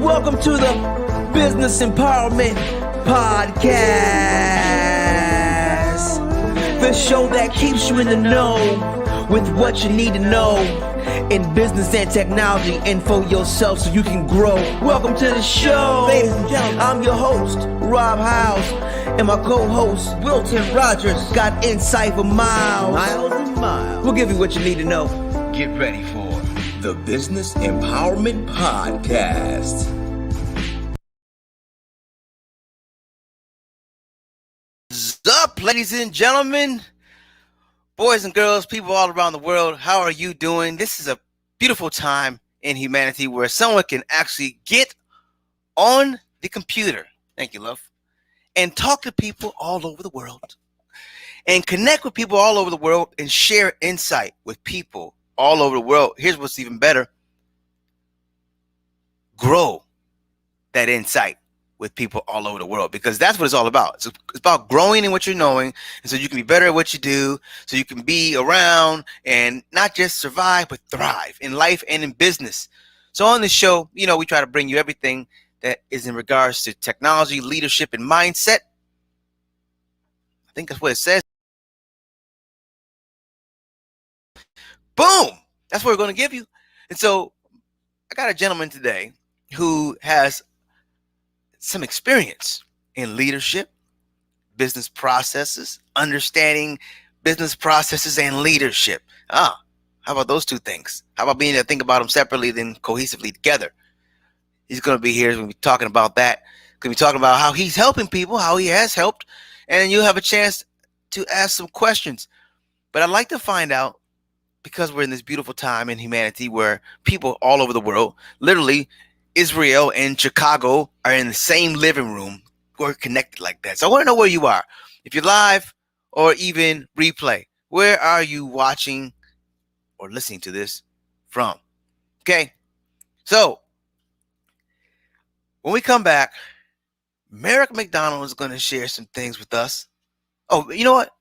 Welcome to the Business Empowerment Podcast, the show that keeps you in the know with what you need to know in business and technology and for yourself so you can grow. Welcome to the show. Ladies and gentlemen, I'm your host, Rob House, and my co-host, Wilton Rogers, got insight for miles and miles. We'll give you what you need to know. Get ready for the Business Empowerment Podcast. What's up, ladies and gentlemen, boys and girls, people all around the world? How are you doing? This is a beautiful time in humanity where someone can actually get on the computer, thank you, love, and talk to people all over the world and connect with people all over the world and share insight with people all over the world. Here's what's even better. Grow that insight with people all over the world, because that's what it's all about. It's about growing in what you're knowing, and so you can be better at what you do, so you can be around and not just survive, but thrive in life and in business. So on this show, we try to bring you everything that is in regards to technology, leadership, and mindset. I think that's what it says. Boom! That's what we're going to give you. And so I got a gentleman today who has some experience in leadership, business processes, understanding business processes and leadership. How about those two things? How about being able to think about them separately, then cohesively together? He's going to be here. He's going to be talking about that. He's going to be talking about how he's helping people, how he has helped, and you'll have a chance to ask some questions. But I'd like to find out, because we're in this beautiful time in humanity where people all over the world, literally Israel and Chicago, are in the same living room. We're connected like that. So I want to know where you are. If you're live or even replay, where are you watching or listening to this from? Okay. So when we come back, Marrick McDonald is going to share some things with us. Oh, you know what?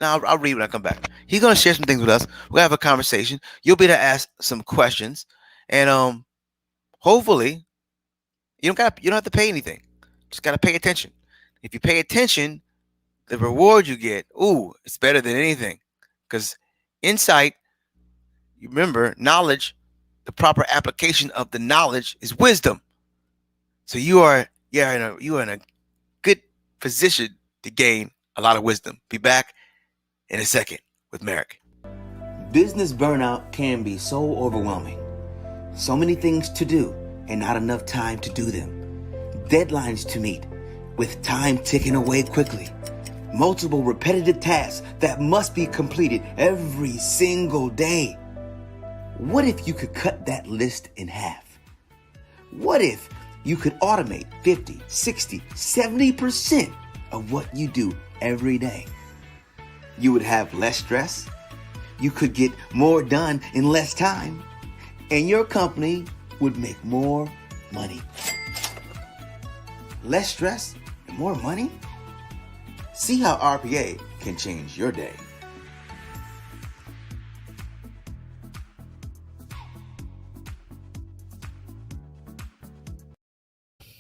Now I'll read when I come back. He's going to share some things with us. We're going to have a conversation. You'll be able to ask some questions. And hopefully you don't have to pay anything. Just got to pay attention. If you pay attention, the reward you get, it's better than anything. Because insight, you remember, knowledge, the proper application of the knowledge is wisdom. So you are in a good position to gain a lot of wisdom. Be back in a second with Marrick. Business burnout can be so overwhelming. So many things to do and not enough time to do them. Deadlines to meet with time ticking away quickly. Multiple repetitive tasks that must be completed every single day. What if you could cut that list in half? What if you could automate 50, 60, 70% of what you do every day? You would have less stress. You could get more done in less time. And your company would make more money. Less stress and more money? See how RPA can change your day.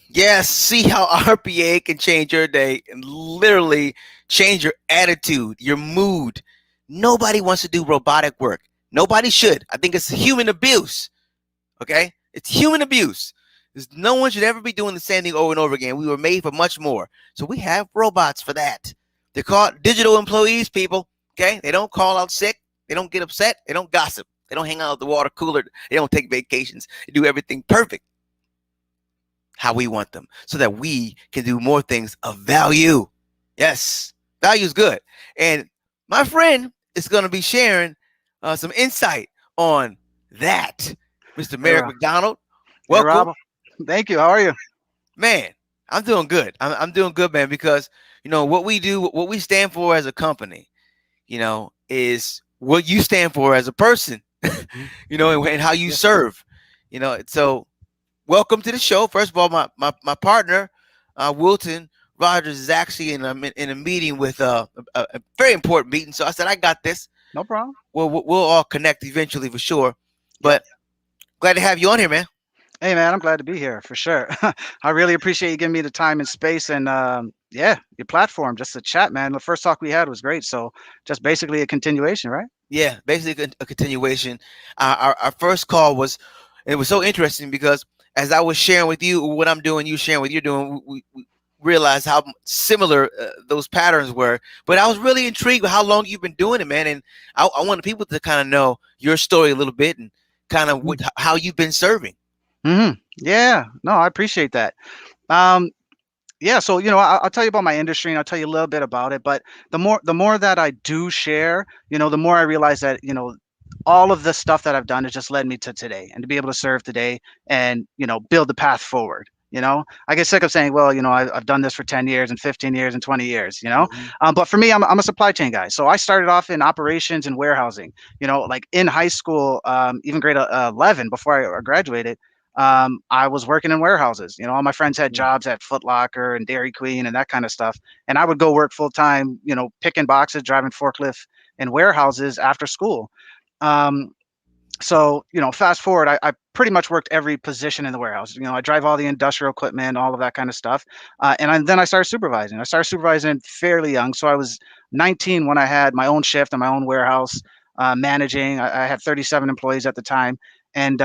Yes, see how RPA can change your day and literally change your attitude, your mood. Nobody wants to do robotic work. Nobody should. I think it's human abuse. Okay? It's human abuse. No one should ever be doing the same thing over and over again. We were made for much more. So we have robots for that. They're called digital employees, people. Okay? They don't call out sick. They don't get upset. They don't gossip. They don't hang out at the water cooler. They don't take vacations. They do everything perfect how we want them, so that we can do more things of value. Yes, value is good. And my friend is going to be sharing some insight on that. Mr. Marrick McDonald, welcome. Hey, Rob. Thank you. How are you? Man, I'm doing good. I'm doing good, man, because, what we do, what we stand for as a company, is what you stand for as a person, and how you serve, so welcome to the show. First of all, my partner, Wilton Rogers, is actually in a meeting with a very important meeting. So I said, I got this. No problem. We'll all connect eventually for sure. But glad to have you on here, man. Hey, man, I'm glad to be here for sure. I really appreciate you giving me the time and space and yeah, your platform just to chat, man. The first talk we had was great. So just basically a continuation, right? Yeah, basically a continuation. Our first call was, it was so interesting because as I was sharing with you what I'm doing, you sharing what you're doing, we realized how similar those patterns were. But I was really intrigued with how long you've been doing it, man, and I wanted people to kind of know your story a little bit and kind of how you've been serving. Mm-hmm. Yeah, no, I appreciate that. Um, yeah, so I'll tell you about my industry and I'll tell you a little bit about it. But the more that I do share, the more I realize that all of the stuff that I've done has just led me to today and to be able to serve today and build the path forward. I get sick of saying, well, I've done this for 10 years and 15 years and 20 years, Hmm. but for me, I'm a supply chain guy. So I started off in operations and warehousing, like in high school, even grade 11 before I graduated. I was working in warehouses. All my friends had jobs at Foot Locker and Dairy Queen and that kind of stuff. And I would go work full time, picking boxes, driving forklift in warehouses after school. Um, so, fast forward, I pretty much worked every position in the warehouse. I drive all the industrial equipment, all of that kind of stuff. Then I started supervising. I started supervising fairly young. So I was 19 when I had my own shift in my own warehouse, managing. I had 37 employees at the time. And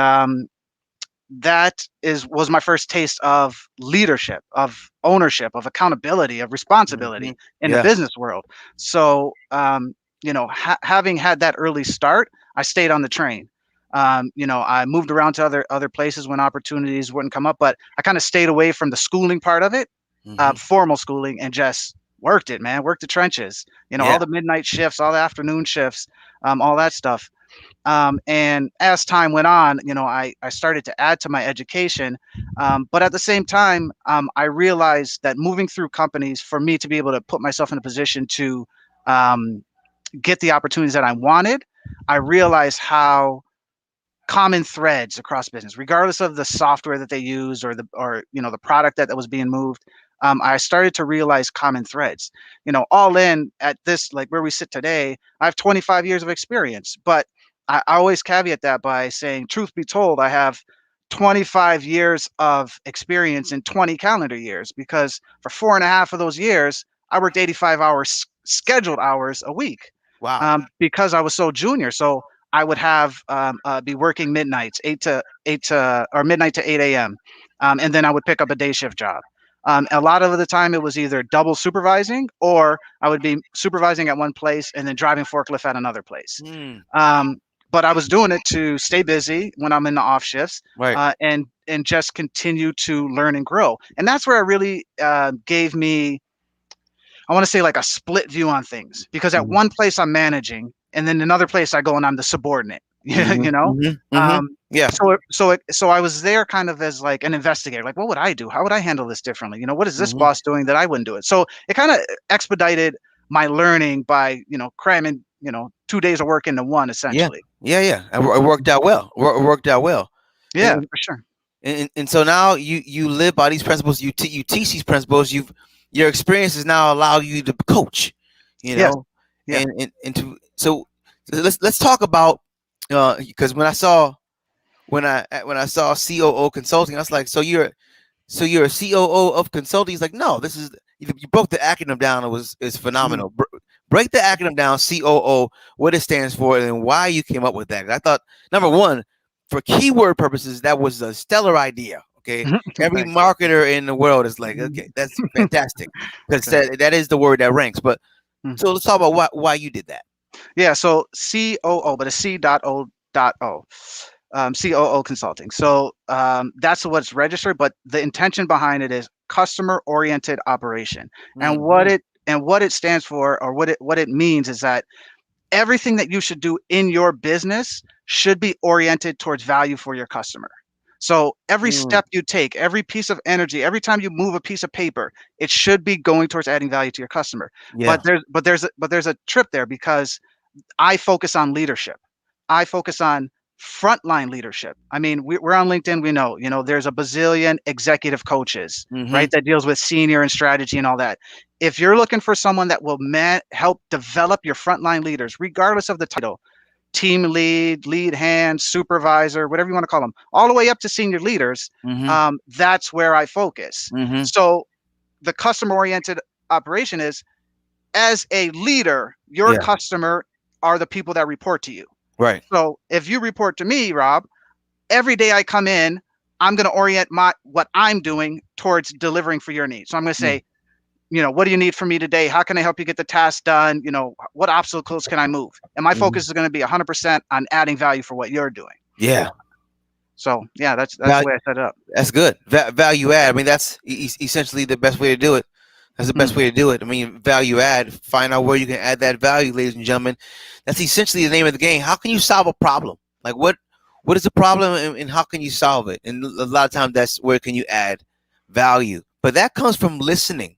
that was my first taste of leadership, of ownership, of accountability, of Hmm. responsibility in the Yeah. business world. So, having had that early start, I stayed on the train. I moved around to other places when opportunities wouldn't come up, but I kind of stayed away from the schooling part of it, Hmm. formal schooling, and just worked it, man. Worked the trenches. All Yeah. the midnight shifts, all the afternoon shifts, all that stuff. And as time went on, I started to add to my education. But at the same time, I realized that moving through companies for me to be able to put myself in a position to um, get the opportunities that I wanted, I realized how common threads across business, regardless of the software that they use or the product that was being moved. I started to realize common threads. All in at this, like where we sit today, I have 25 years of experience, but I always caveat that by saying, truth be told, I have 25 years of experience in 20 calendar years because for 4.5 of those years, I worked 85 hours scheduled hours a week Wow. because I was so junior. So I would have be working midnights, or midnight to 8 a.m. And then I would pick up a day shift job. A lot of the time, it was either double supervising or I would be supervising at one place and then driving forklift at another place. Mm. Um, but I was doing it to stay busy when I'm in the off shifts, Right. and just continue to learn and grow. And that's where it really gave me, I want to say, like a split view on things, because at Hmm. one place I'm managing and then another place I go and I'm the subordinate. Hmm. you know Hmm. Hmm. um Yeah. so I was there kind of as like an investigator, like what would I do, how would I handle this differently, what is this Hmm. boss doing that I wouldn't do it. So it kind of expedited my learning by cramming 2 days of work into one, Yeah. essentially. Yeah. Yeah. It worked out well. It worked out well. Yeah, And, for sure. and so now you live by these principles. You teach these principles. Your experiences now allow you to coach. You Yes. know, Yeah. and to let's talk about because when I saw COO consulting, I was like, so you're a COO of consulting. He's like, no, this is you broke the acronym down. It was is Mhm. phenomenal. Break the acronym down, COO, what it stands for, and why you came up with that. 'Cause I thought number one, for keyword purposes, that was a stellar idea. Okay, every Thanks. marketer in the world is like, Mhm. okay, that's fantastic because Okay. that is the word that ranks. But Mm. so let's talk about why you did that. Yeah, so COO, but a C.O.O. COO Consulting. So that's what's registered, but the intention behind it is customer oriented operation. And Hmm. what it stands for, or what it means, is that everything that you should do in your business should be oriented towards value for your customer. So every Mm. step you take, every piece of energy, every time you move a piece of paper, it should be going towards adding value to your customer. Yeah. But there's a trip there, because I focus on leadership. I focus on frontline leadership. I mean, we're on LinkedIn. We know, there's a bazillion executive coaches, Hmm. right, that deals with senior and strategy and all that. If you're looking for someone that will help develop your frontline leaders, regardless of the title, team lead, lead hand, supervisor, whatever you want to call them, all the way up to senior leaders. Mm-hmm. That's where I focus. Mm-hmm. So the customer oriented operation is, as a leader, your Yeah. customer are the people that report to you. Right. So if you report to me, Rob, every day I come in, I'm going to orient my what I'm doing towards delivering for your needs. So I'm going to Yeah. say, what do you need from me today? How can I help you get the task done? What obstacles can I move? And my Mm-hmm. focus is going to be 100% on adding value for what you're doing. Yeah. So yeah, that's the Val- way I set it up. that's good. Value add. I mean, that's essentially the best way to do it. That's the best Mm, way to do it. I mean, value add. Find out where you can add that value, ladies and gentlemen. That's essentially the name of the game. How can you solve a problem? Like what is the problem, and how can you solve it? And a lot of times that's where can you add value. But that comes from listening.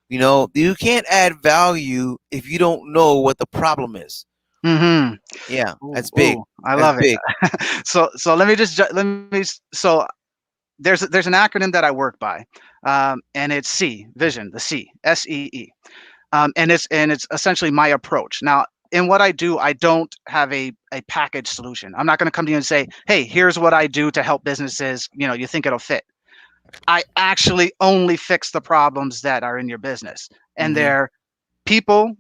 You can't add value if you don't know what the problem is. hmm Yeah, Ooh, that's big. ooh, I That's love it. big. So let me so there's an acronym that I work by, and it's C, vision, the C, SEE. And it's essentially my approach. Now, in what I do, I don't have a package solution. I'm not going to come to you and say, "Hey, here's what I do to help businesses. You think it'll fit." I actually only fix the problems that are in your business, and Mm-hmm. they're people,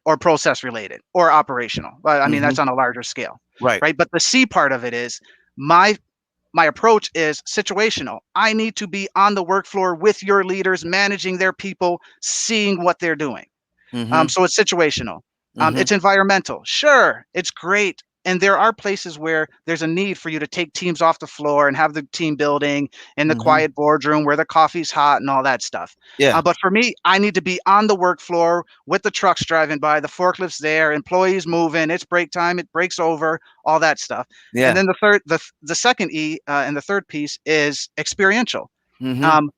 or process related or operational. But I mean, Mm-hmm. that's on a larger scale, Right. right? But the C part of it is my my approach is situational. I need to be on the work floor with your leaders, managing their people, seeing what they're doing. Mm-hmm. So it's situational. Mm-hmm. It's environmental. Sure, it's great. And there are places where there's a need for you to take teams off the floor and have the team building in the Mm-hmm. quiet boardroom where the coffee's hot and all that stuff. Yeah. But for me, I need to be on the work floor with the trucks driving by, the forklifts there, employees moving. It's break time. It breaks over, all that stuff. And Yeah. then the second E, and the third piece is experiential. Mm-hmm. Um,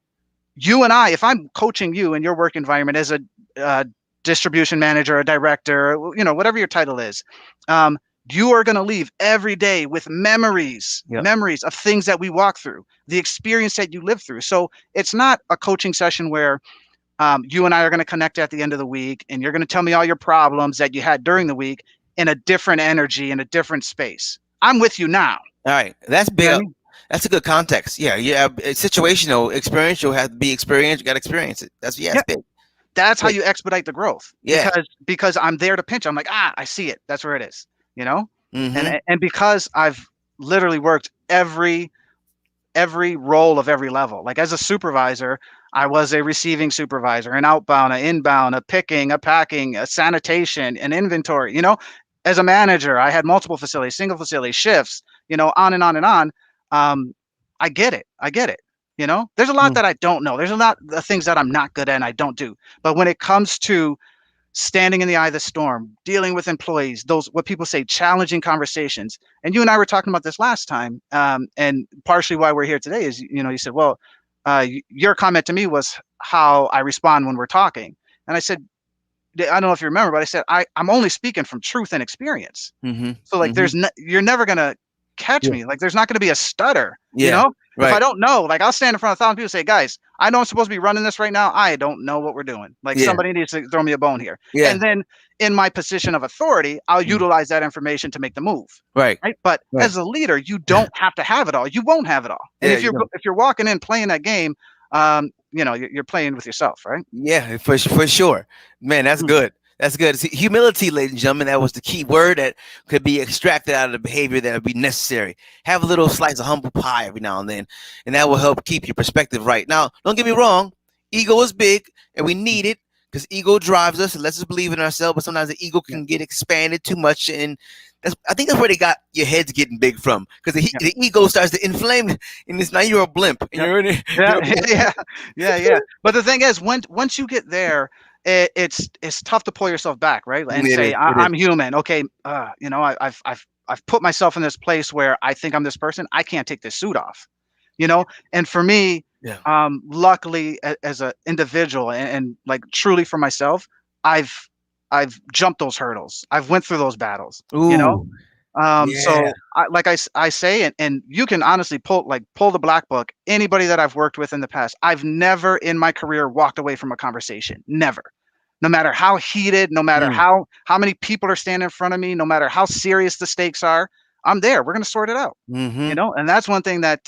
you and I, if I'm coaching you in your work environment as a uh, distribution manager, a director, whatever your title is, um, you are going to leave every day with memories, Yep. memories of things that we walk through, the experience that you live through. So it's not a coaching session where you and I are going to connect at the end of the week, and you're going to tell me all your problems that you had during the week in a different energy, in a different space. I'm with you now. All right. That's You know big. what I mean? That's a good context. Yeah. Yeah. It's situational, experiential has to be experienced. You got to experience it. That's big. That's how Big. you expedite the growth, Yeah. because I'm there to pinch. I'm like, I see it. That's where it is, you know? Mm-hmm. And because I've literally worked every role of every level. Like as a supervisor, I was a receiving supervisor, an outbound, an inbound, a picking, a packing, a sanitation, an inventory, As a manager, I had multiple facilities, single facility shifts, on and on and on. I get it. I get it. There's a lot that I don't know. There's a lot of things that I'm not good at and I don't do. But when it comes to standing in the eye of the storm, dealing with employees, those what people say challenging conversations. And you and I were talking about this last time, and partially why we're here today is, you said, well, your comment to me was how I respond when we're talking, and I said, I don't know if you remember, but I said I'm only speaking from truth and experience. Mm-hmm. So like, Mm-hmm. you're never gonna catch Yeah. me. Like, there's not gonna be a stutter. Yeah. If I Right. don't know, like, I'll stand in front of 1,000 people and say, guys, I know I'm supposed to be running this right now. I don't know what we're doing. Like, Yeah. somebody needs to throw me a bone here. Yeah. And then in my position of authority, I'll Mm. utilize that information to make the move. Right. Right. But Right. as a leader, you don't have to have it all. You won't have it all. And Yeah. if you're walking in playing that game, you're playing with yourself, right? Yeah, for sure. Man, that's Mm. good. That's good. See, humility, ladies and gentlemen, that was the key word that could be extracted out of the behavior that would be necessary. Have a little slice of humble pie every now and then, and that will help keep your perspective right. Now, don't get me wrong, ego is big, and we need it because ego drives us and lets us believe in ourselves. But sometimes the ego Yeah. can get expanded too much, and I think that's where they got your heads getting big from, because Yeah. the ego starts to inflame, and it's now you're a blimp, and Yeah. you're in it. Yeah. Yeah. But the thing is, once you get there, it's tough to pull yourself back, right? And It say, is. It is. I'm human. Okay, I've put myself in this place where I think I'm this person. I can't take this suit off, And for me, Yeah. luckily, as an individual, and like truly for myself, I've I've jumped those hurdles. I've went through those battles, you know. Ooh. Yeah. So I say, and you can honestly pull the black book. Anybody that I've worked with in the past, I've never in my career walked away from a conversation. Never. no matter how heated, no matter Mm, how many people are standing in front of me, no matter how serious the stakes are, I'm there. We're going to sort it out. mm-hmm. And that's one thing that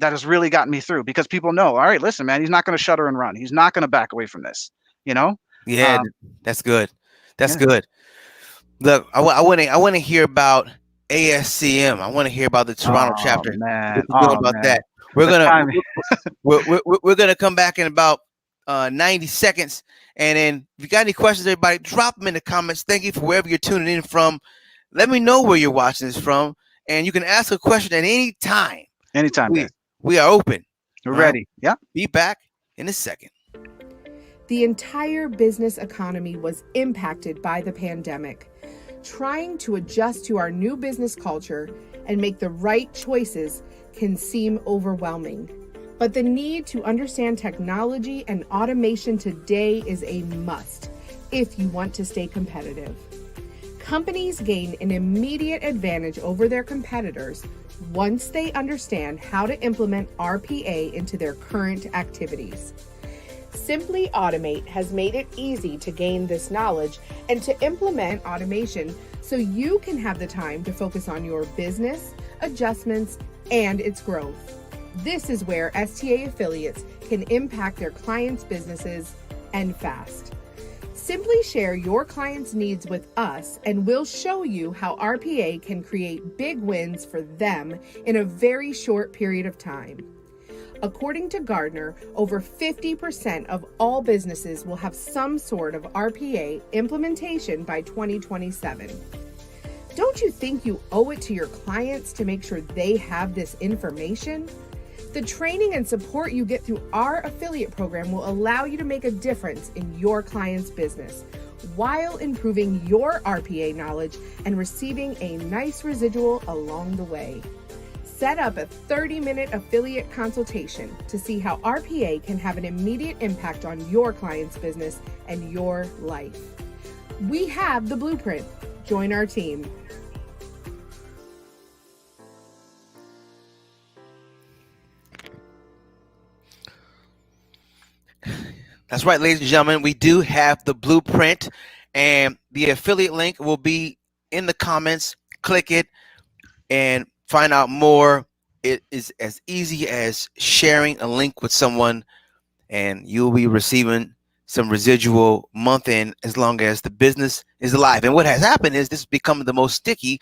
has really gotten me through, because people know, all right, listen, man, he's not going to shutter and run. He's not going to back away from this. You know, Yeah, um, that's good. That's yeah. good. Look, I want to hear about ASCM. I want to hear about the Toronto Oh chapter. man, What you doing oh about man, that? We're the gonna time. we're gonna come back in about 90 seconds, and then if you got any questions, everybody, drop them in the comments. Thank you for wherever you're tuning in from. Let me know where you're watching this from, and you can ask a question at any time. Anytime, We guys. we are open. We're All right, ready. Yeah. be back in a second. The entire business economy was impacted by the pandemic. Trying to adjust to our new business culture and make the right choices can seem overwhelming. But the need to understand technology and automation today is a must if you want to stay competitive. Companies gain an immediate advantage over their competitors once they understand how to implement RPA into their current activities. Simply Automate has made it easy to gain this knowledge and to implement automation so you can have the time to focus on your business, adjustments, and its growth. This is where STA affiliates can impact their clients' businesses and fast. Simply share your clients' needs with us and we'll show you how RPA can create big wins for them in a very short period of time. According to Gartner, over 50% of all businesses will have some sort of RPA implementation by 2027. Don't you think you owe it to your clients to make sure they have this information? The training and support you get through our affiliate program will allow you to make a difference in your client's business while improving your RPA knowledge and receiving a nice residual along the way. Set up a 30-minute affiliate consultation to see how RPA can have an immediate impact on your client's business and your life. We have the blueprint. Join our team. That's right, ladies and gentlemen. We do have the blueprint, and the affiliate link will be in the comments. Click it and find out more. It is as easy as sharing a link with someone, and you'll be receiving some residual month in as long as the business is alive. And what has happened is this has become the most sticky.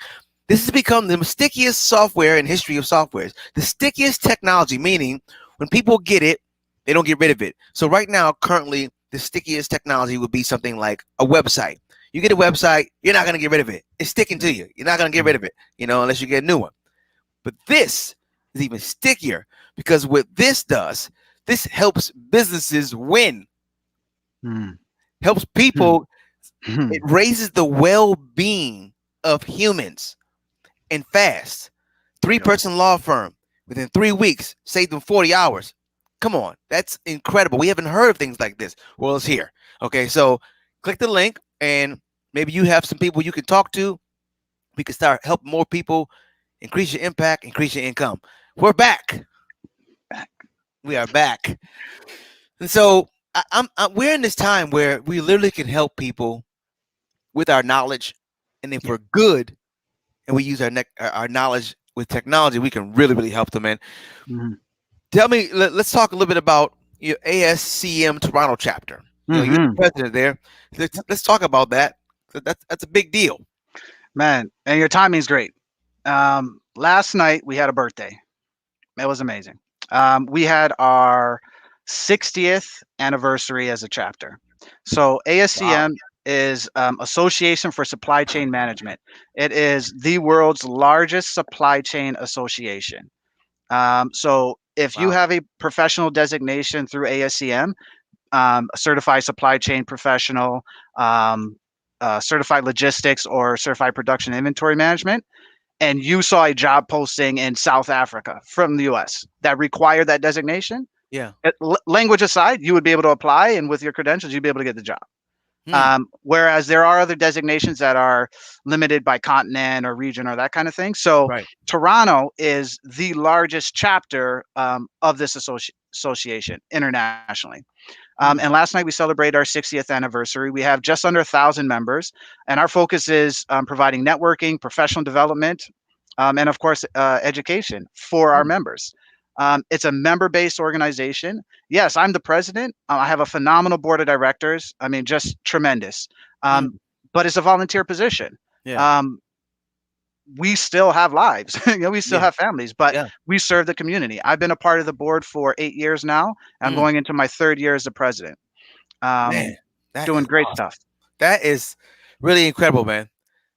This has become the stickiest software in history of softwares. The stickiest technology, meaning when people get it, they don't get rid of it. So right now, currently, the stickiest technology would be something like a website. You get a website, you're not going to get rid of it. It's sticking to you. You're not going to get rid of it, unless you get a new one. But this is even stickier because what this does, this helps businesses win, helps people. It raises the well-being of humans and fast. 3-person law firm within 3 weeks saved them 40 hours. Come on, that's incredible. We haven't heard of things like this. Well, it's here. Okay, so click the link and maybe you have some people you can talk to. We can start helping more people, increase your impact, increase your income. We're back. We are back. And so we're in this time where we literally can help people with our knowledge. And if we're good and we use our knowledge with technology, we can really, really help them. And tell me, let's talk a little bit about your ASCM Toronto chapter. You're the president there. Let's talk about that. That's a big deal. Man, and your timing's great. Last night we had a birthday. It was amazing. We had our 60th anniversary as a chapter. So ASCM is Association for Supply Chain Management. It is the world's largest supply chain association. So if you have a professional designation through ASCM, a certified supply chain professional, certified logistics, or certified production inventory management, and you saw a job posting in South Africa from the US that required that designation, Yeah. Language aside, you would be able to apply, and with your credentials, you'd be able to get the job. Whereas there are other designations that are limited by continent or region or that kind of thing. So Right. Toronto is the largest chapter of this Association internationally. And last night we celebrated our 60th anniversary. We have just under 1,000 members, and our focus is providing networking, professional development, and of course, education for our members. It's a member-based organization. Yes, I'm the president. I have a phenomenal board of directors. I mean, just tremendous. Mm. But it's a volunteer position. Yeah. We still have lives. We still Yeah. have families, but Yeah. we serve the community. I've been a part of the board for 8 years now. I'm Mm. going into my 3rd year as the president. Man, that Doing is great awesome. stuff. That is really incredible, man.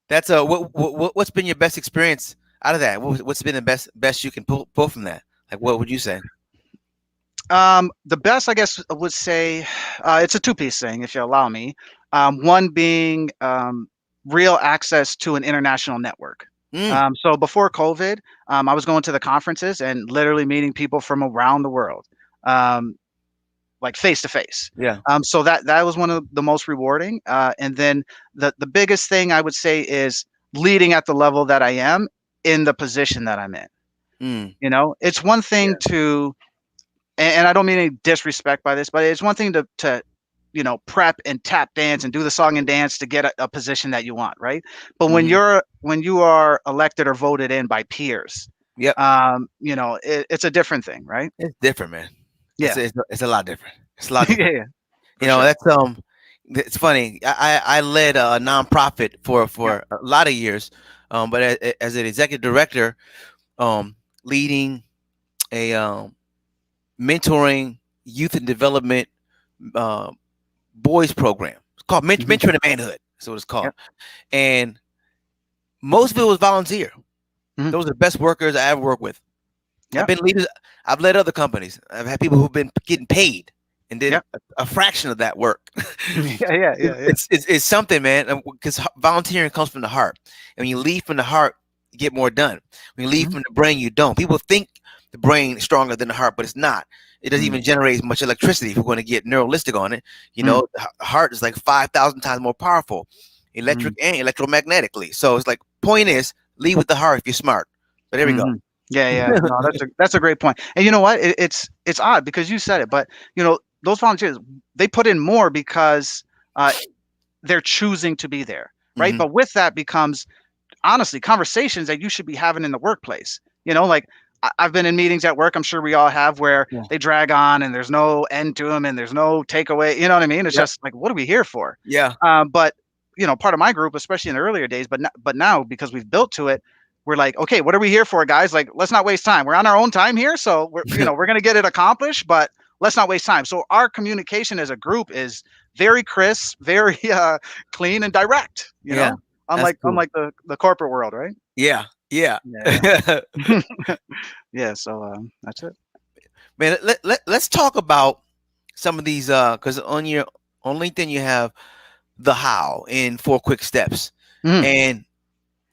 That's what's been your best experience out of that? What's been the best you can pull from that? Like, what would you say? The best, I guess, I would say, it's a two-piece thing, if you allow me. One being real access to an international network. So before COVID, I was going to the conferences and literally meeting people from around the world, like face to face. Yeah. So that was one of the most rewarding. And then the biggest thing I would say is leading at the level that I am in the position that I'm in. It's one thing to, and I don't mean any disrespect by this, but it's one thing to prep and tap dance and do the song and dance to get a position that you want, right? But when you are elected or voted in by peers, Yep. It's a different thing, right? It's different, man. Yeah. It's a lot different. It's a lot different. Yeah. Sure. That's it's funny. I led a nonprofit for a lot of years, but as an executive director, leading a mentoring youth and development boys program. It's called Mentoring to Manhood. That's what it's called. And most of it was volunteer. Those are the best workers I ever worked with. I've been leaders. I've led other companies. I've had people who've been getting paid and did a fraction of that work. It's something, man, because volunteering comes from the heart. And when you lead from the heart, you get more done. When you lead from the brain, you don't. People think the brain is stronger than the heart, but it's not. It doesn't even generate as much electricity if we're going to get neuralistic on it. The heart is like 5,000 times more powerful, electric and electromagnetically. So it's like, point is, lead with the heart if you're smart. But there we go. Yeah. No, that's a great point. And you know what? It's odd because you said it, but those volunteers, they put in more because they're choosing to be there, right? But with that becomes, honestly, conversations that you should be having in the workplace. Like I've been in meetings at work, I'm sure we all have, where they drag on and there's no end to them and there's no takeaway. You know what I mean? It's just like, what are we here for? Yeah. But part of my group, especially in the earlier days, but now because we've built to it, we're like, okay, what are we here for, guys? Like, let's not waste time. We're on our own time here, so we're we're gonna get it accomplished, but let's not waste time. So our communication as a group is very crisp, very clean and direct. You know, unlike the corporate world, right? Yeah. Yeah. So that's it. Man, let's talk about some of these because on LinkedIn you have the how in 4 quick steps, and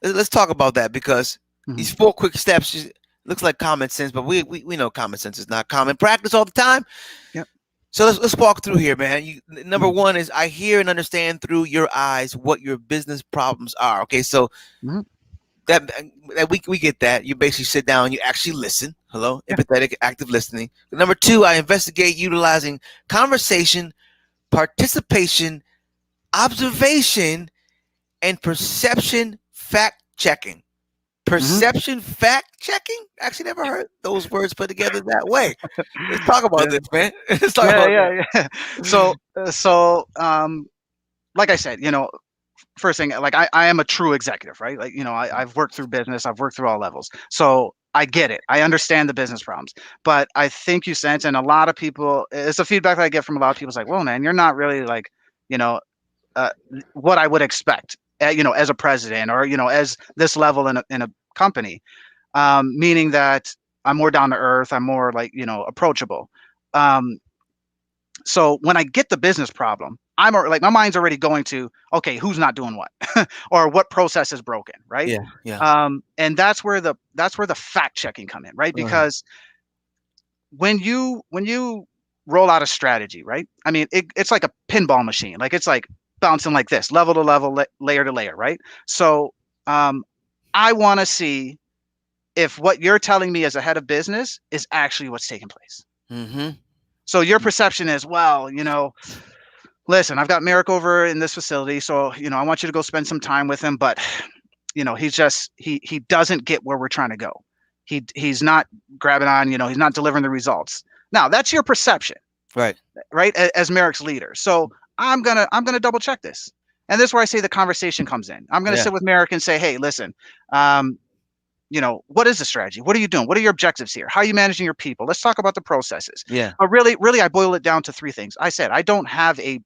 let's talk about that because these 4 quick steps looks like common sense, but we know common sense is not common practice all the time. Yep. So let's walk through here, man. Number 1 is I hear and understand through your eyes what your business problems are. Okay, so that we get that. You basically sit down, you actually listen. Hello, empathetic, active listening. Number 2, I investigate utilizing conversation, participation, observation, and perception fact checking. Perception fact checking? Actually, never heard those words put together that way. Let's talk about this, man. Let's talk about this. So, like I said, first thing, like I am a true executive, right? Like, I've worked through business, I've worked through all levels. So I get it. I understand the business problems, but I think you sense, and a lot of people, it's a feedback that I get from a lot of people. It's like, well, man, you're not really like, what I would expect, as a president or, as this level in a company, meaning that I'm more down to earth. I'm more like, approachable. So when I get the business problem, like my mind's already going to, okay, who's not doing what or what process is broken. Right. Yeah. And that's where the fact checking come in. Right. Because when you roll out a strategy, right. I mean, it's like a pinball machine. Like it's like bouncing like this, level to level, layer to layer. Right. So I want to see if what you're telling me as a head of business is actually what's taking place. Mm-hmm. So your perception is, well, listen, I've got Marrick over in this facility, so I want you to go spend some time with him, but he doesn't get where we're trying to go. He's not grabbing on, he's not delivering the results. Now, that's your perception, Right. right? As Marrick's leader. So I'm gonna double check this. And this is where I say the conversation comes in. I'm gonna Yeah. sit with Marrick and say, hey, listen, what is the strategy? What are you doing? What are your objectives here? How are you managing your people? Let's talk about the processes. Yeah. Really, I boil it down to three things. I said I don't have a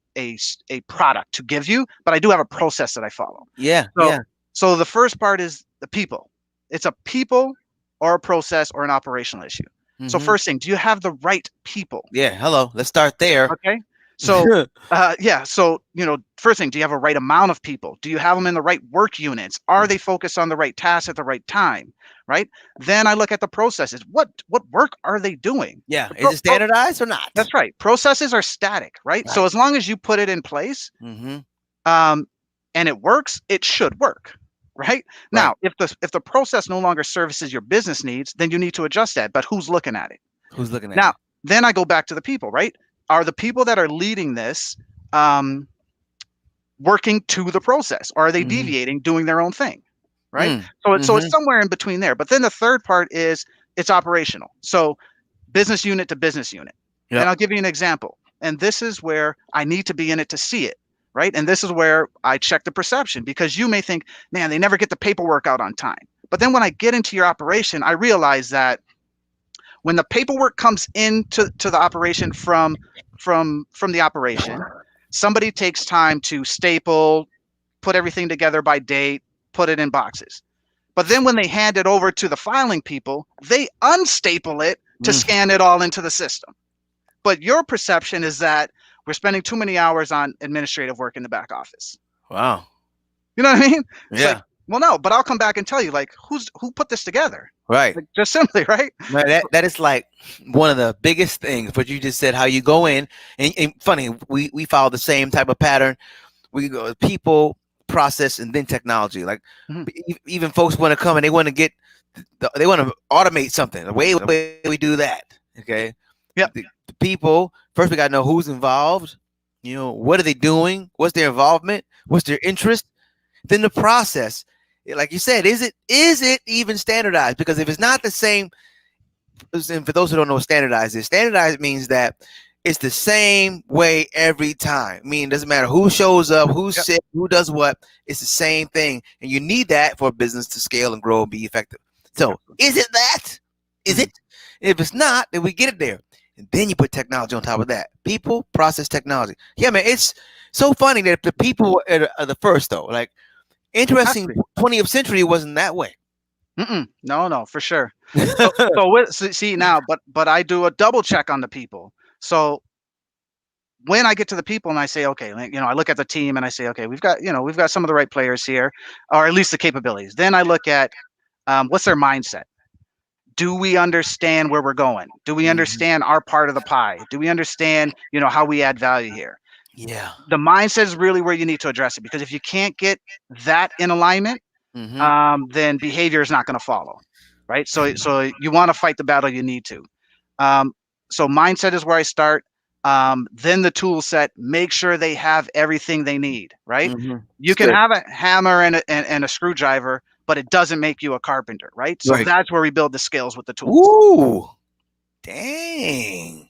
product to give you, but I do have a process that I follow. Yeah. So, Yeah. so the first part is the people. It's a people or a process or an operational issue. So Mm-hmm. first thing, do you have the right people? Yeah. Hello. Let's start there. Okay. So, yeah. So, first thing, do you have a right amount of people? Do you have them in the right work units? Are they focused on the right tasks at the right time? Right. Then I look at the processes. What work are they doing? Yeah. Is it standardized or not? That's right. Processes are static, right? Right. So as long as you put it in place, Mm-hmm. and it works, it should work. Right. Now, if the process no longer services your business needs, then you need to adjust that. But who's looking at it? Who's looking at Now, it? then I go back to the people, right? Are the people that are leading this working to the process? Or are they Mhm. deviating, doing their own thing? Right. Mm. So it's somewhere in between there. But then the third part is it's operational. So business unit to business unit. Yep. And I'll give you an example. And this is where I need to be in it to see it. Right. And this is where I check the perception, because you may think, man, they never get the paperwork out on time. But then when I get into your operation, I realize that when the paperwork comes into the operation from the operation, somebody takes time to staple, put everything together by date, put it in boxes. But then when they hand it over to the filing people, they unstaple it to scan it all into the system. But your perception is that we're spending too many hours on administrative work in the back office. Wow. You know what I mean? It's Yeah. like, well, no, but I'll come back and tell you, like, who put this together? Right. Like, just simply, right? Man, that is like one of the biggest things. What you just said, how you go in, and funny, we follow the same type of pattern. We go people, process, and then technology. Like even folks want to come and they want to get, they want to automate something. The way we do that. Okay. Yeah. The people first, we got to know who's involved. What are they doing? What's their involvement? What's their interest? Then the process. Like you said, is it even standardized? Because if it's not the same, and for those who don't know what standardized is, standardized means that it's the same way every time. I mean, it doesn't matter who shows up, who's sick, who does what. It's the same thing, and you need that for a business to scale and grow and be effective. So, is it that? Is it? If it's not, then we get it there, and then you put technology on top of that. People, process, technology. Yeah, man, it's so funny that the people are the first though. Like. Interesting. 20th century wasn't that way. No, for sure. See now, but I do a double check on the people. So when I get to the people and I say, okay, I look at the team and I say, okay, we've got some of the right players here, or at least the capabilities. Then I look at what's their mindset. Do we understand where we're going? Do we understand our part of the pie? Do we understand, how we add value here? Yeah. The mindset is really where you need to address it, because if you can't get that in alignment, then behavior is not going to follow, right? So you want to fight the battle, you need to. So mindset is where I start. Then the tool set, make sure they have everything they need, right? You can have a hammer and a screwdriver, but it doesn't make you a carpenter, right? So that's where we build the skills with the tools. Ooh, dang.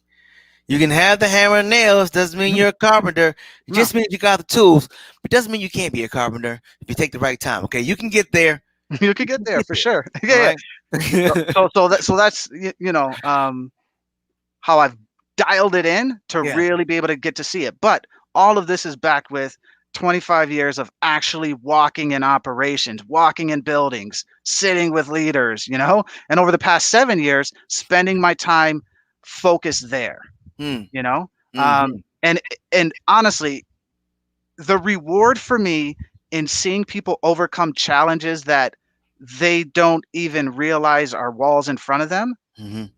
You can have the hammer and nails, doesn't mean you're a carpenter. It just means you got the tools, but doesn't mean you can't be a carpenter if you take the right time. Okay, you can get there. You can get there for sure. Yeah. So that's how I've dialed it in to really be able to get to see it. But all of this is backed with 25 years of actually walking in operations, walking in buildings, sitting with leaders, and over the past 7 years, spending my time focused there. And honestly, the reward for me in seeing people overcome challenges that they don't even realize are walls in front of them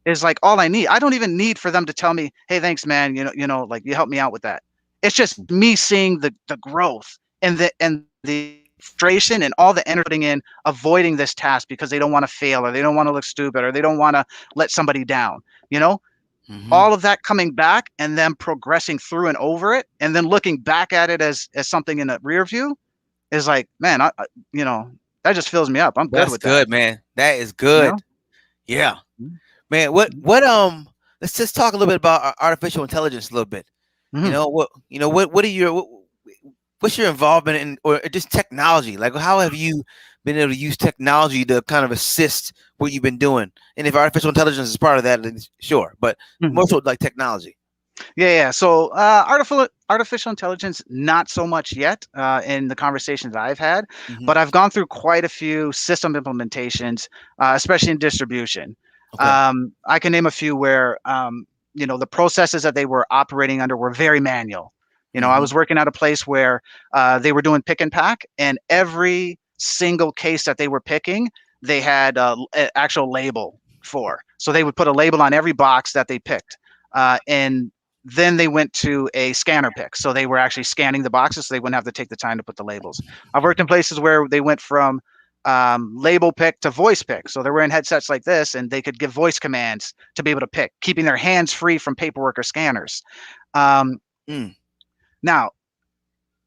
is like all I need. I don't even need for them to tell me, hey, thanks, man. Like you helped me out with that. It's just me seeing the growth and the frustration and all the energy putting in avoiding this task because they don't want to fail, or they don't want to look stupid, or they don't want to let somebody down. Mm-hmm. all of that coming back and then progressing through and over it, and then looking back at it as something in the rear view is like, man, you know, that just fills me up. I'm good That's with that. good, man. That is You good. know? Yeah, Mhm. man. Let's just talk a little bit about artificial intelligence a little bit. Mhm. What are what's your involvement in, or just technology? Like, how have you been able to use technology to kind of assist what you've been doing? And if artificial intelligence is part of that, then sure. But Mhm. more so like technology. Yeah. So artificial intelligence, not so much yet in the conversations I've had, Hmm. but I've gone through quite a few system implementations, especially in distribution. Okay. I can name a few where you know, the processes that they were operating under were very manual. You know, I Hmm. was working at a place where they were doing pick and pack, and every single case that they were picking, they had an actual label for. So they would put a label on every box that they picked. And then they went to a scanner pick. So they were actually scanning the boxes so they wouldn't have to take the time to put the labels. I've worked in places where they went from label pick to voice pick. So they're wearing headsets like this and they could give voice commands to be able to pick, keeping their hands free from paperwork or scanners. Um, Mm. now,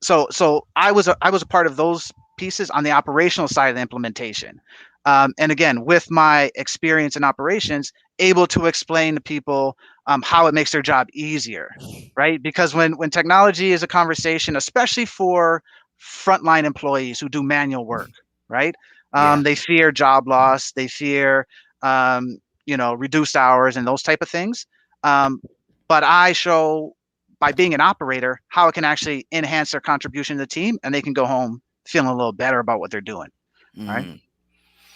so I was a part of those pieces on the operational side of the implementation. And again, with my experience in operations, able to explain to people how it makes their job easier, right? Because when technology is a conversation, especially for frontline employees who do manual work, right? Yeah. They fear job loss, they fear you know, reduced hours and those type of things. Um, but I show by being an operator how it can actually enhance their contribution to the team, and they can go home feeling a little better about what they're doing. Right. Mm.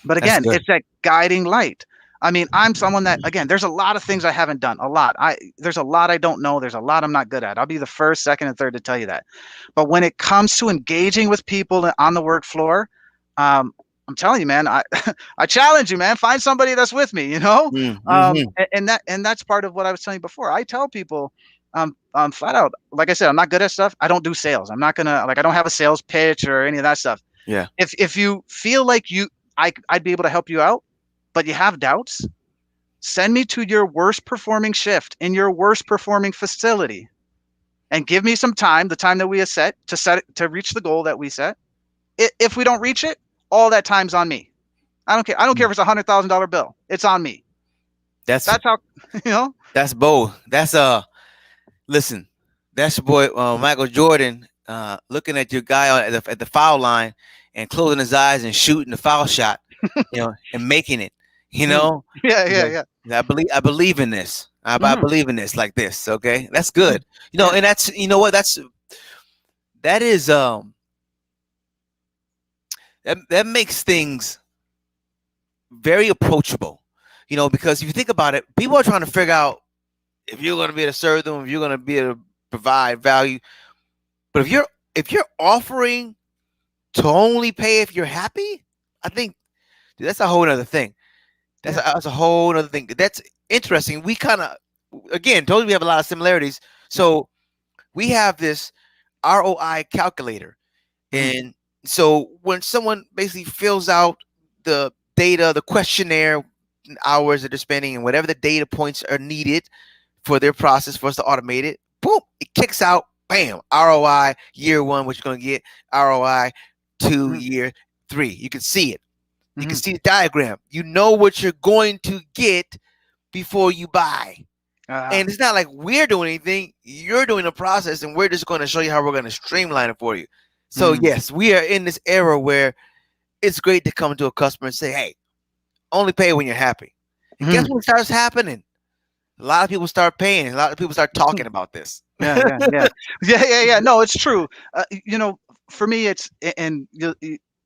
But That's again, good. it's that guiding light. I mean, I'm someone that, again, there's a lot of things I haven't done. A lot. There's a lot I don't know. There's a lot I'm not good at. I'll be the first, second, and third to tell you that. But when it comes to engaging with people on the work floor, I'm telling you, man, I I challenge you, man. Find somebody that's with me, you know. Mm-hmm. And that's part of what I was telling you before. I tell people, flat out, like I said, I'm not good at stuff. I don't do sales. I'm not gonna like I don't have a sales pitch or any of that stuff. Yeah. If you feel like I'd be able to help you out, but you have doubts, send me to your worst performing shift in your worst performing facility and give me some time, the time that we have set to reach the goal that we set. If we don't reach it, all that time's on me. I don't care. I don't care if it's $100,000 bill. It's on me. That's That's how you know. that's bold. That's listen, that's your boy Michael Jordan looking at your guy at the foul line and closing his eyes and shooting the foul shot, and making it. You Mm. know, Yeah, you yeah, know, yeah. I believe in this. I Hmm. believe in this like this. Okay, that's Hmm. good. Yeah. And that's what that is that makes things very approachable. Because if you think about it, people are trying to figure out if you're going to be able to serve them, if you're going to be able to provide value. But if you're offering to only pay if you're happy, I think dude, that's a whole other thing. Yeah. That's a whole other thing. That's interesting. We kind of, again, told you we have a lot of similarities. So we have this ROI calculator, Hmm. and so when someone basically fills out the data, the questionnaire, hours that they're spending, and whatever the data points are needed for their process for us to automate it, boom, it kicks out, bam, ROI year one, what you're going to get, ROI 2 Hmm. year 3. You can see it. You can Hmm. see the diagram. You know what you're going to get before you buy. Uh, And it's not like we're doing anything. You're doing the process, and we're just going to show you how we're going to streamline it for you. So, hmm. yes, we are in this era where it's great to come to a customer and say, hey, only pay when you're happy. And guess Hmm. what starts happening? A lot of people start paying. A lot of people start talking about this. Yeah, yeah, yeah, yeah, yeah, yeah. No, it's true. You know, for me, and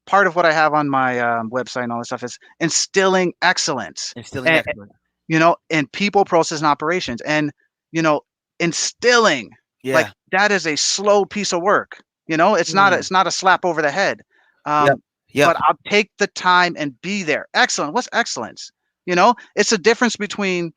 part of what I have on my website and all this stuff is instilling excellence, Instilling and excellence. you know, in people, process, and operations, and you know, instilling like Yeah. that is a slow piece of work. You know, Mm. it's not a slap over the head. Yep. Yep. But I'll take the time and be there. Excellent. What's excellence? You know, it's a difference between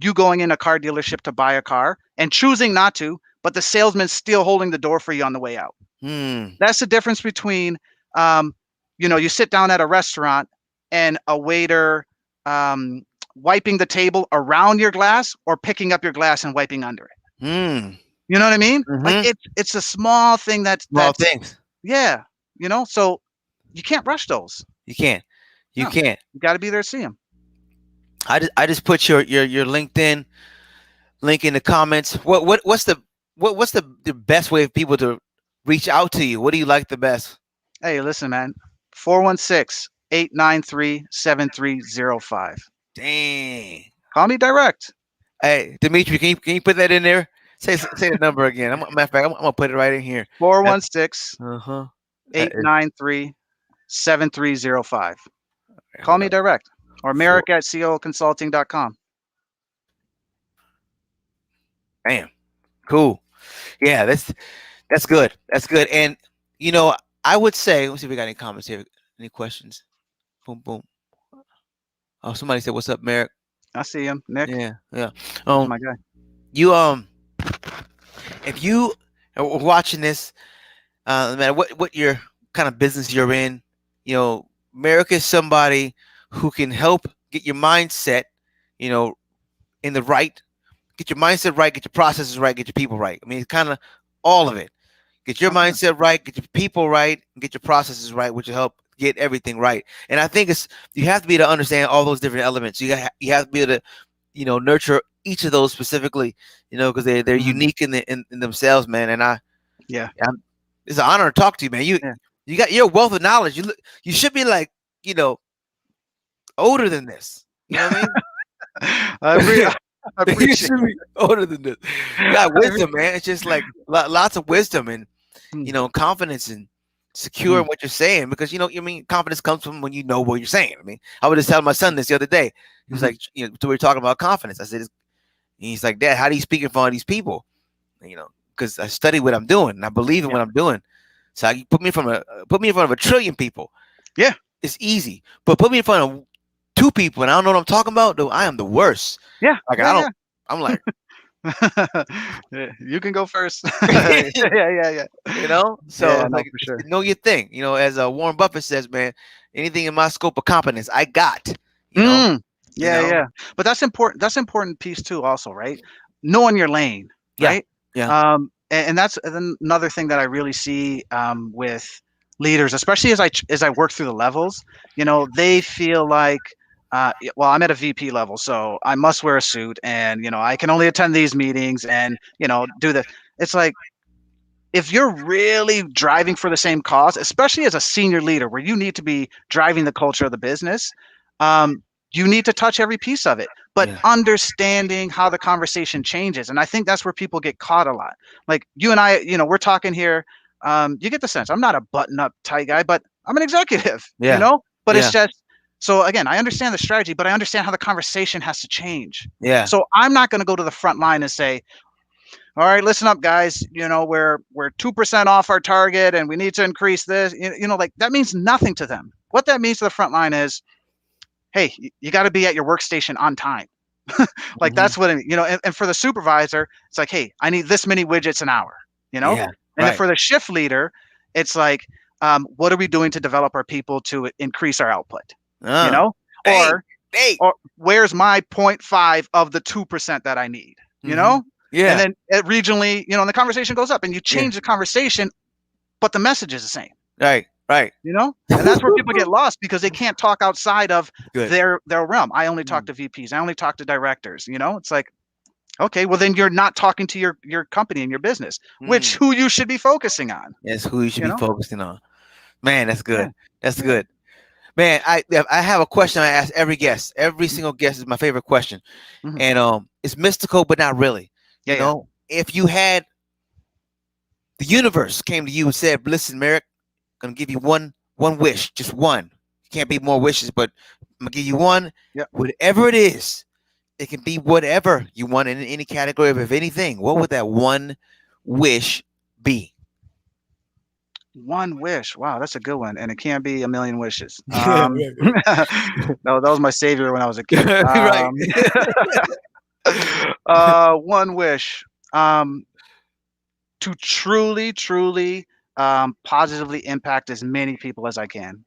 you going in a car dealership to buy a car and choosing not to, but the salesman still holding the door for you on the way out. Mm. That's the difference between, um, you know, you sit down at a restaurant and a waiter um, wiping the table around your glass or picking up your glass and wiping under it. Mm. You know what I mean? Like Mm-hmm. it's a small thing that's Small things. yeah, so you can't rush those. You can't. You No, can't. you got to be there to see them. I just put your LinkedIn link in the comments. What's the best way of people to reach out to you? What do you like the best? Hey, listen, man. 416-893-7305. Dang. Call me direct. Hey, Dimitri, can you put that in there? Say the number again. Matter of fact, I'm gonna put it right in here. 416 Uh-huh. 893 7305. Call Hold me up. direct or For, Marrick at COOconsulting.com. damn. Cool. Yeah, that's good. That's good. And I would say, let's see if we got any comments here. Any questions? Boom, boom. Oh, somebody said, "What's up, Merrick?" I see him. Nick, Yeah, yeah. that's my guy. You if you are watching this, no matter what your kind of business you're in, Merrick is somebody who can help get your mindset, you know, in the right, get your mindset right, get your processes right, get your people right. I mean, it's kind of all of it. Get your Okay. mindset right, get your people right, and get your processes right, which will help get everything right. And I think you have to be able to understand all those different elements. You have to be able to nurture each of those specifically, because they're unique in themselves, man. And Yeah. it's an honor to talk to you, man. Yeah. You got your wealth of knowledge. You should be like older than this. You know what I mean? I You appreciate should be older than this. You got wisdom, man. It's just like lots of wisdom and confidence and secure in what you're saying, because confidence comes from when you know what you're saying. I mean, I was just telling my son this the other day. He was like, we were talking about confidence. I said, he's like, Dad, how do you speak in front of these people? Because I study what I'm doing and I believe in what I'm doing. So put me in front of a trillion people. Yeah, it's easy. But put me in front of 2 people and I don't know what I'm talking about. Though I am the worst. Yeah, like yeah, I don't. I'm like, yeah, you can go first. yeah. So Yeah, it's no, like, for sure. know your thing. As Warren Buffett says, man, anything in my scope of competence, I got. You know. Yeah. But that's important. That's important piece too, also, right? Knowing your lane, Yeah. right? Yeah. And that's another thing that I really see with leaders, especially as I work through the levels. They feel like, well, I'm at a VP level, so I must wear a suit, and I can only attend these meetings, and do the. It's like, if you're really driving for the same cause, especially as a senior leader, where you need to be driving the culture of the business, you need to touch every piece of it, but understanding how the conversation changes. And I think that's where people get caught a lot. Like you and I, we're talking here. You get the sense I'm not a button-up tight guy, but I'm an executive. Yeah. But it's Yeah. just, so again, I understand the strategy, but I understand how the conversation has to change. Yeah. So I'm not going to go to the front line and say, all right, listen up, guys. We're 2% off our target, and we need to increase this. Like that means nothing to them. What that means to the front line is, hey, you got to be at your workstation on time. Like that's what and for the supervisor, it's like, hey, I need this many widgets an hour. Yeah. And then for the shift leader, it's like, what are we doing to develop our people to increase our output? Hey. Or where's my 0.5 of the 2% that I need? Yeah. And then regionally, and the conversation goes up, and you change the conversation, but the message is the same. Right. And that's where people get lost, because they can't talk outside of Good. their realm. I only talk to VPs. I only talk to directors. It's like, okay, well then you're not talking to your company and your business, which who you should be focusing on. That's who you should be focusing on. Man, that's good. Yeah. That's good. Man, I have a question I ask every guest. Every single guest is my favorite question. And it's mystical, but not really. If you had the universe came to you and said, listen, Merrick, I'm gonna give you one wish, just one. You can't be more wishes, but I'm gonna give you one. Whatever it is, it can be whatever you want in any category of anything. What would that one wish be? One wish. Wow, that's a good one. And it can't be a million wishes. No, that was my savior when I was a kid. Right. One wish. To truly positively impact as many people as I can.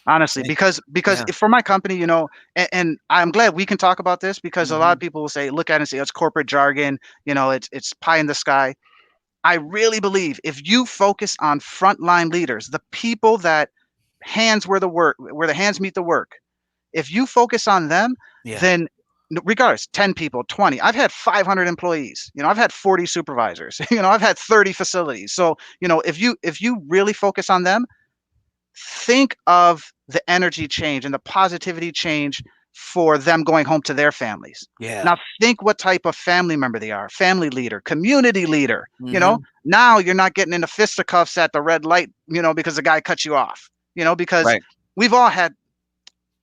Honestly, Right. because Yeah. if for my company, and I'm glad we can talk about this, because a lot of people will say, look at it and say, it's corporate jargon, it's pie in the sky. I really believe if you focus on frontline leaders, the people that where the hands meet the work, if you focus on them, Yeah. then regardless, 10 people, 20, I've had 500 employees, I've had 40 supervisors, I've had 30 facilities. So, if you really focus on them, think of the energy change and the positivity change for them going home to their families. Yeah. Now think what type of family member they are, family leader, community leader. Mm-hmm. Now you're not getting into fisticuffs at the red light, because the guy cut you off, because Right. we've all had,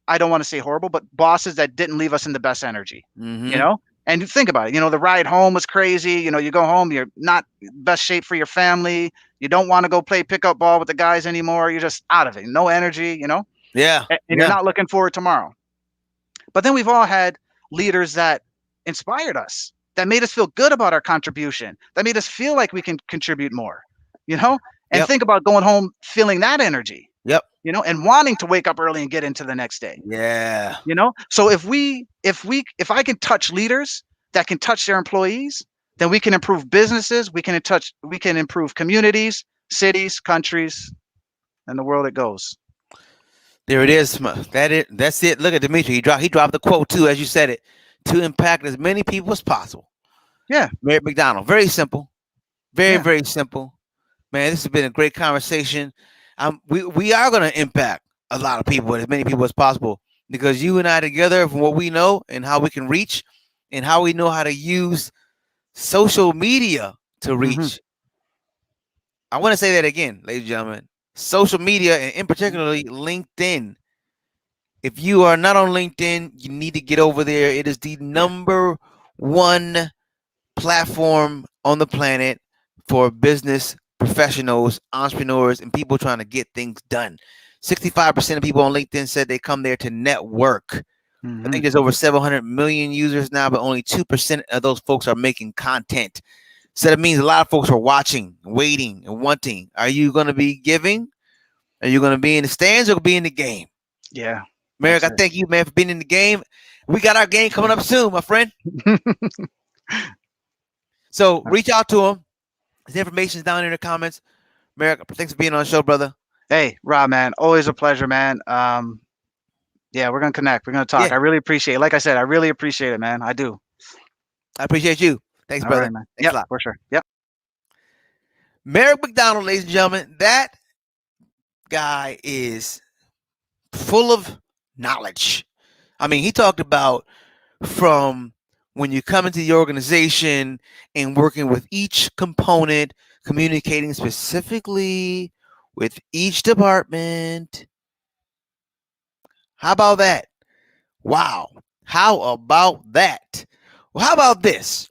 I don't want to say horrible, but bosses that didn't leave us in the best energy, you Mm-hmm. know? And you think about it, the ride home was crazy. You go home, you're not best shape for your family. You don't want to go play pickup ball with the guys anymore. You're just out of it. No energy, Yeah. and you're Yeah. not looking forward tomorrow. But then we've all had leaders that inspired us, that made us feel good about our contribution, that made us feel like we can contribute more, and Yep. think about going home feeling that energy, Yep. and wanting to wake up early and get into the next day. Yeah. So if I can touch leaders that can touch their employees, then we can improve businesses, we can improve communities, cities, countries, and the world it goes. There it is. That's it. Look at Dimitri. He dropped the quote too, as you said it, to impact as many people as possible. Yeah. Marrick McDonald. Very simple. Very, Yeah. very simple. Man, this has been a great conversation. We are going to impact a lot of people, as many people as possible, because you and I together, from what we know and how we can reach, and how we know how to use social media to reach. I want to say that again, ladies and gentlemen. Social media, and in particularly LinkedIn. If you are not on LinkedIn, you need to get over there. It is the number one platform on the planet for business professionals, entrepreneurs, and people trying to get things done. 65% of people on LinkedIn said they come there to network. I think there's over 700 million users now, but only 2% of those folks are making content. So that means a lot of folks are watching, waiting, and wanting. Are you going to be giving? Are you going to be in the stands or be in the game? Yeah. Marrick, I thank you, man, for being in the game. We got our game coming up soon, my friend. So reach out to him. His information is down in the comments. Marrick, thanks for being on the show, brother. Hey, Rob, man, always a pleasure, man. Yeah, we're gonna connect. We're gonna talk. Yeah. I really appreciate it. Like I said, I really appreciate it, man. I do. I appreciate you. Thanks, All brother. right, man. Thanks a lot. For sure. Yep. Marrick McDonald, ladies and gentlemen, that guy is full of knowledge. I mean, he talked about from when you come into the organization and working with each component, communicating specifically with each department. How about that? Wow. How about that? Well, how about this?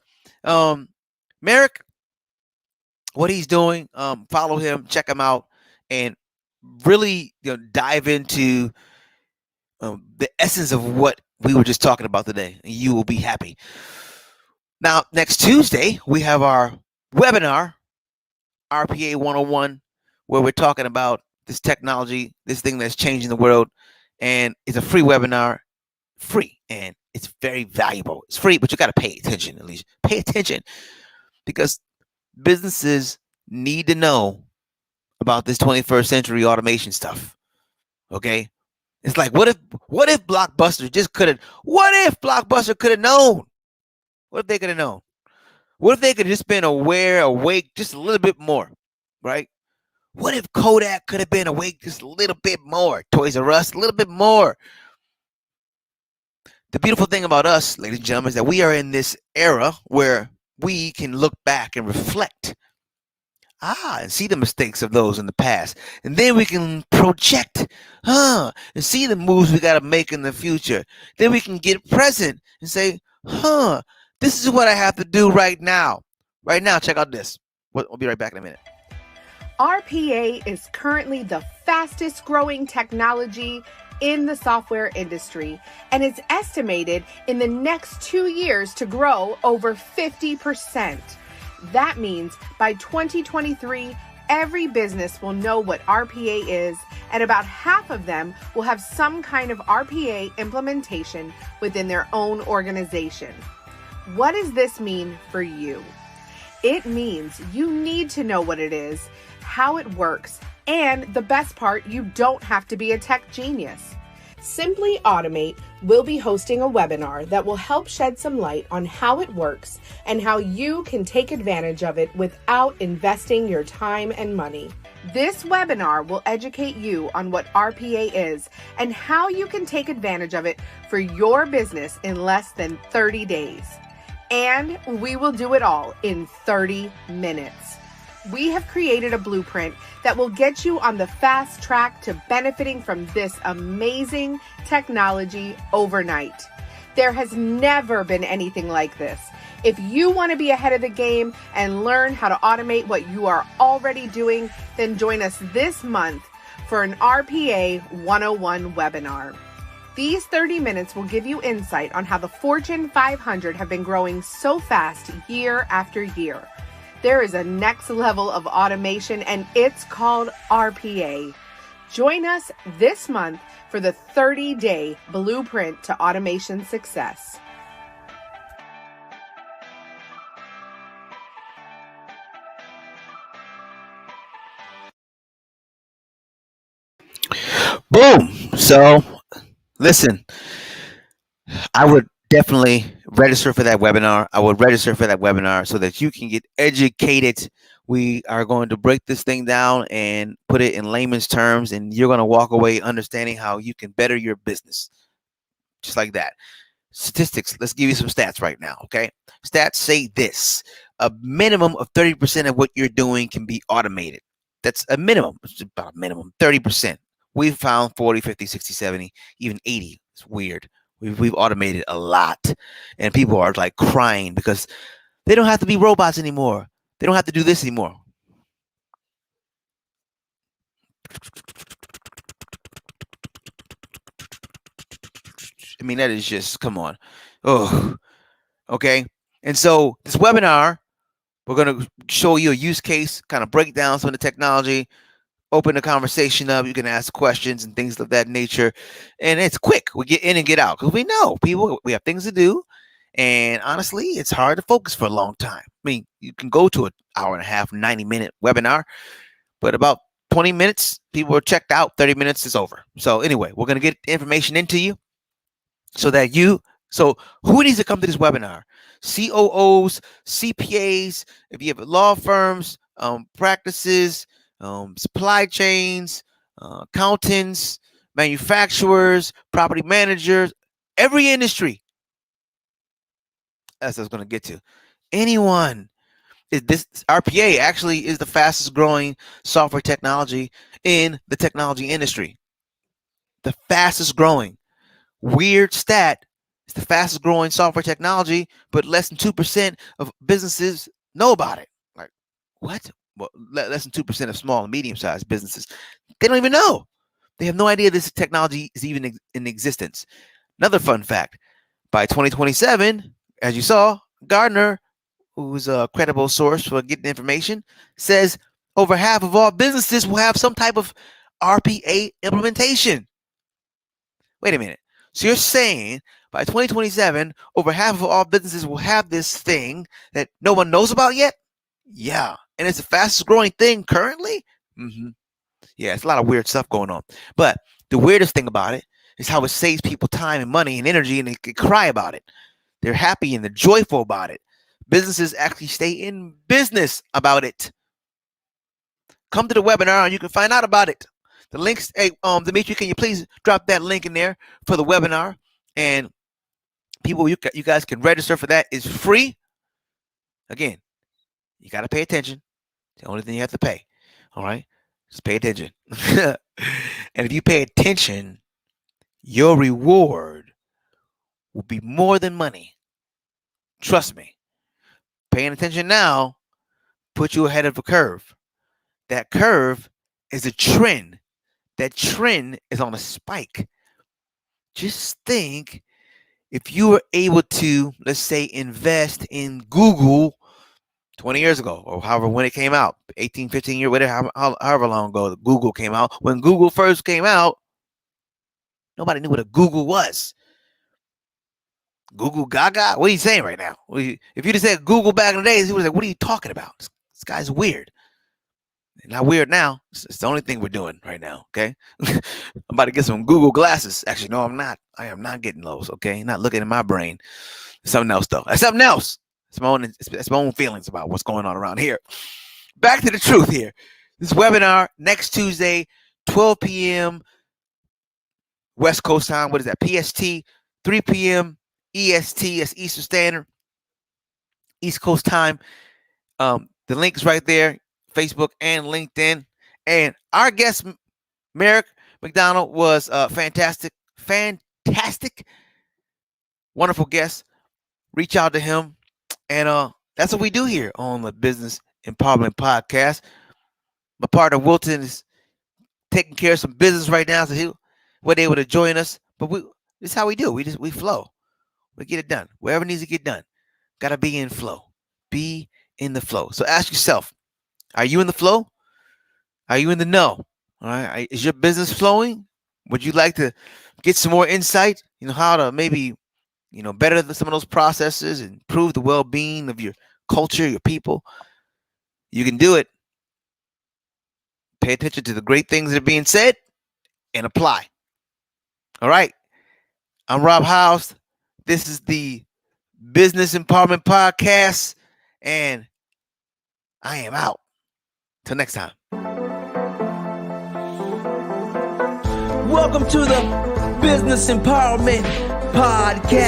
Marrick, what he's doing, follow him, check him out, and really dive into the essence of what we were just talking about today, and you will be happy. Now, next Tuesday, we have our webinar, RPA 101, where we're talking about this technology, this thing that's changing the world, and it's a free webinar, free, and it's very valuable. It's free, but you got to pay attention, at least. Pay attention, because businesses need to know about this 21st century automation stuff, okay? It's like, what if Blockbuster just couldn't, what if Blockbuster could have known? What if they could have known? What if they could have just been awake just a little bit more, right? What if Kodak could have been awake just a little bit more? Toys R Us, a little bit more. The beautiful thing about us, ladies and gentlemen, is that we are in this era where we can look back and reflect. And see the mistakes of those in the past. And then we can project, and see the moves we got to make in the future. Then we can get present and say, this is what I have to do right now. Right now, check out this. We'll be right back in a minute. RPA is currently the fastest growing technology in the software industry, and it's estimated in the next 2 years to grow over 50%. That means by 2023, every business will know what RPA is, and about half of them will have some kind of RPA implementation within their own organization. What does this mean for you? It means you need to know what it is, how it works, and the best part, you don't have to be a tech genius. Simply Automate will be hosting a webinar that will help shed some light on how it works and how you can take advantage of it without investing your time and money. This webinar will educate you on what RPA is and how you can take advantage of it for your business in less than 30 days. And we will do it all in 30 minutes. We have created a blueprint that will get you on the fast track to benefiting from this amazing technology overnight. There has never been anything like this. If you want to be ahead of the game and learn how to automate what you are already doing, then join us this month for an RPA 101 webinar. These 30 minutes will give you insight on how the Fortune 500 have been growing so fast year after year. There is a next level of automation, and it's called RPA. Join us this month for the 30-day blueprint to automation success. Boom. So, listen, I would definitely register for that webinar. I would register for that webinar so that you can get educated. We are going to break this thing down and put it in layman's terms, and you're going to walk away understanding how you can better your business. Just like that. Statistics. Let's give you some stats right now, okay? Stats say this. A minimum of 30% of what you're doing can be automated. That's a minimum. It's about a minimum, 30%. We've found 40, 50, 60, 70, even 80. It's weird. We've automated a lot, and people are like crying because they don't have to be robots anymore. They don't have to do this anymore. I mean, that is just, come on. Oh, okay. And so this webinar, we're going to show you a use case, kind of break down some of the technology, open the conversation up. You can ask questions and things of that nature. And it's quick. We get in and get out because we know people, we have things to do. And honestly, it's hard to focus for a long time. I mean, you can go to an hour and a half, 90-minute webinar, but about 20 minutes, people are checked out. 30 minutes is over. So anyway, we're going to get information into you so that so who needs to come to this webinar? COOs, CPAs, if you have law firms, practices, supply chains, accountants, manufacturers, property managers, every industry. That's what I was going to get to. Anyone. This RPA actually is the fastest growing software technology in the technology industry. The fastest growing. Weird stat. It's the fastest growing software technology, but less than 2% of businesses know about it. Like, what? Well, less than 2% of small and medium-sized businesses. They don't even know. They have no idea this technology is even in existence. Another fun fact. By 2027, as you saw, Gartner, who's a credible source for getting information, says over half of all businesses will have some type of RPA implementation. Wait a minute. So you're saying by 2027, over half of all businesses will have this thing that no one knows about yet? Yeah. And it's the fastest growing thing currently? Mm-hmm. Yeah, it's a lot of weird stuff going on. But the weirdest thing about it is how it saves people time and money and energy, and they can cry about it. They're happy and they're joyful about it. Businesses actually stay in business about it. Come to the webinar and you can find out about it. The links, hey, Dimitri, can you please drop that link in there for the webinar? And people, you guys can register for that. It's free. Again, you got to pay attention. It's the only thing you have to pay. All right? Just pay attention. And if you pay attention, your reward will be more than money. Trust me. Paying attention now puts you ahead of a curve. That curve is a trend. That trend is on a spike. Just think if you were able to, let's say, invest in Google 20 years ago, or however when it came out, 18, 15 years, whatever, however long ago Google came out. When Google first came out, nobody knew what a Google was. Google Gaga? What are you saying right now? If you just said Google back in the days, he was like, what are you talking about? This guy's weird. Not weird now. It's the only thing we're doing right now, okay? I'm about to get some Google glasses. Actually, no, I'm not. I am not getting those, okay? Not looking at my brain. It's something else, though. That's something else. It's my own feelings about what's going on around here. Back to the truth here. This webinar next Tuesday, 12 p.m. West Coast time. What is that? PST, 3 p.m. EST, that's Eastern Standard, East Coast time. The link is right there, Facebook and LinkedIn. And our guest, Marrick McDonald, was fantastic, wonderful guest. Reach out to him. And that's what we do here on the Business Empowerment Podcast. My partner, Wilton, is taking care of some business right now, so he wasn't able to join us. But this is how we do. We flow. We get it done. Wherever needs to get done. Got to be in flow. Be in the flow. So ask yourself, are you in the flow? Are you in the know? All right. Is your business flowing? Would you like to get some more insight? How to maybe, better some of those processes and improve the well-being of your culture, your people? You can do it. Pay attention to the great things that are being said and apply. All right. I'm Rob House. This is the Business Empowerment Podcast, and I am out. Till next time. Welcome to the Business Empowerment Podcast,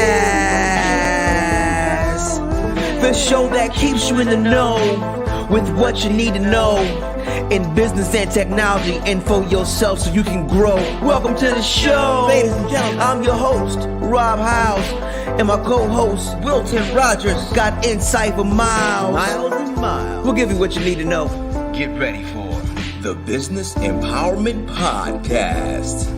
the show that keeps you in the know with what you need to know in business and technology and for yourself so you can grow. Welcome to the show. Ladies and gentlemen, I'm your host, Rob House, and my co-host, Wilton Rogers, got insight for miles. Miles and miles. We'll give you what you need to know. Get ready for the Business Empowerment Podcast.